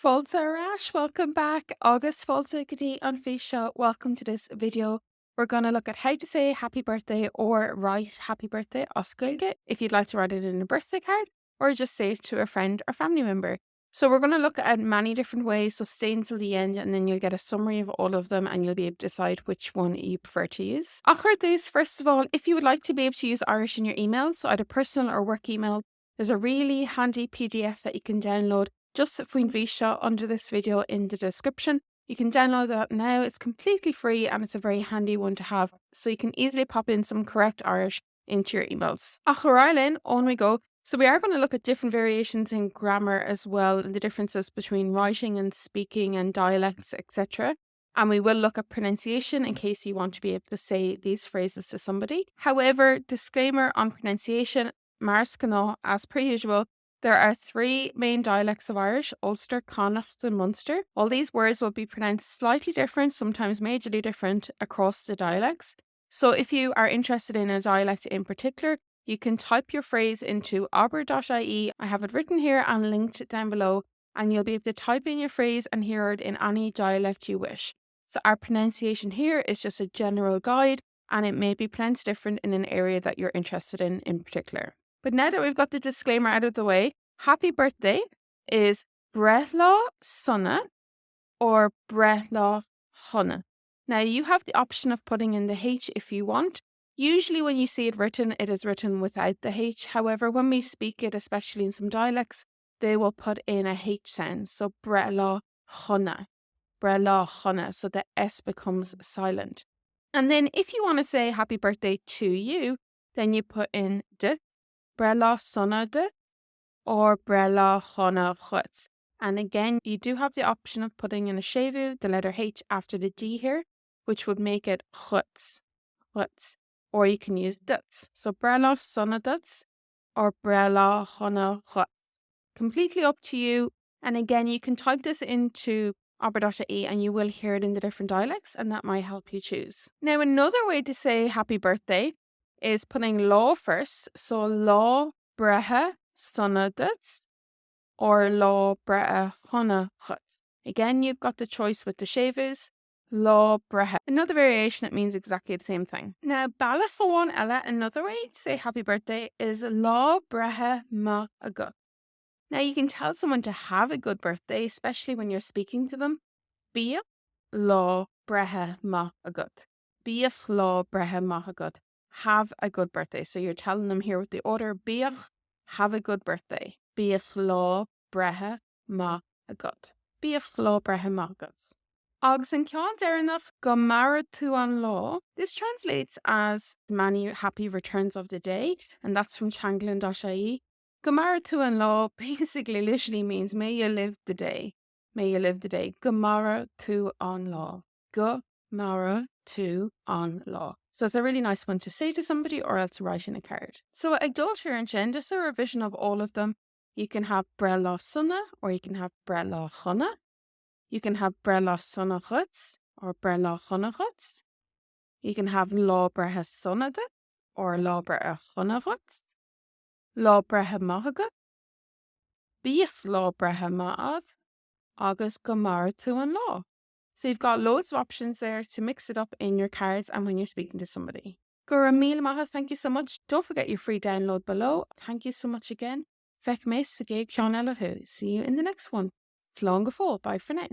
Fáilte arás, welcome back. August fáilte go dtí an faoise. Welcome to this video. We're going to look at how to say happy birthday or write happy birthday as Gaeilge if you'd like to write it in a birthday card or just say it to a friend or family member. So we're going to look at many different ways, so stay until the end and then you'll get a summary of all of them and you'll be able to decide which one you prefer to use. First of all, if you would like to be able to use Irish in your email, so either personal or work email, there's a really handy PDF that you can download just faoin bhí under this video in the description. You can download that now. It's completely free and it's a very handy one to have, so you can easily pop in some correct Irish into your emails. Acharailin, on we go. So we are going to look at different variations in grammar as well and the differences between writing and speaking and dialects, etc. And we will look at pronunciation in case you want to be able to say these phrases to somebody. However, disclaimer on pronunciation, Mars Cano, as per usual, there are three main dialects of Irish: Ulster, Connacht and Munster. All these words will be pronounced slightly different, sometimes majorly different across the dialects. So if you are interested in a dialect in particular, you can type your phrase into aber.ie. I have it written here and linked down below, and you'll be able to type in your phrase and hear it in any dialect you wish. So our pronunciation here is just a general guide, and it may be pronounced different in an area that you're interested in particular. But now that we've got the disclaimer out of the way, happy birthday is Brethla Sunna or Brethla Hunna. Now you have the option of putting in the H if you want. Usually when you see it written, it is written without the H. However, when we speak it, especially in some dialects, they will put in a H sound. So Brethla Hunna. Brethla Hunna. So the S becomes silent. And then if you want to say happy birthday to you, then you put in D. Brella Sonade or Brella Hona Chutz. And again, you do have the option of putting in a shevu, the letter H after the D here, which would make it Chutz. Chutz. Or you can use Dutz. So Brella Sonadutz or Brella Hona Chutz. Completely up to you. And again, you can type this into aber.e and you will hear it in the different dialects, and that might help you choose. Now, another way to say happy birthday is putting law first. So law breha sonadutz or law breha hona chutz. Again, you've got the choice with the shavus. Law breha. Another variation that means exactly the same thing. Now, balasawon ella, another way to say happy birthday is law breha ma agut. Now, you can tell someone to have a good birthday, especially when you're speaking to them. Bia law breha ma agut. Bia law breha ma agut. Have a good birthday. So you're telling them here with the order, Biach, have a good birthday. Biach lá brethe má agat. Biach lá brethe má agat. Agus an ceann deireanach go mara tú an lá. This translates as many happy returns of the day, and that's from Changlin.ie. Go mara tú an lá basically literally means may you live the day. May you live the day. Go mara tú an lá. Go mara tú an lá. So it's a really nice one to say to somebody or else write in a card. So adultery and sin, just a revision of all of them. You can have brella sunna or you can have brella chunna. You can have brella sunna chutz or brella chunna chutz. You can have law breha sunnada or law breha chunna chutz. Law breha mahaga. Beef law breha ma'ad. August gomar to an law. So you've got loads of options there to mix it up in your cards and when you're speaking to somebody. Gura mil maha, thank you so much. Don't forget your free download below. Thank you so much again. Fek mes sa Gaeilge. See you in the next one. Slán go fóill. Bye for now.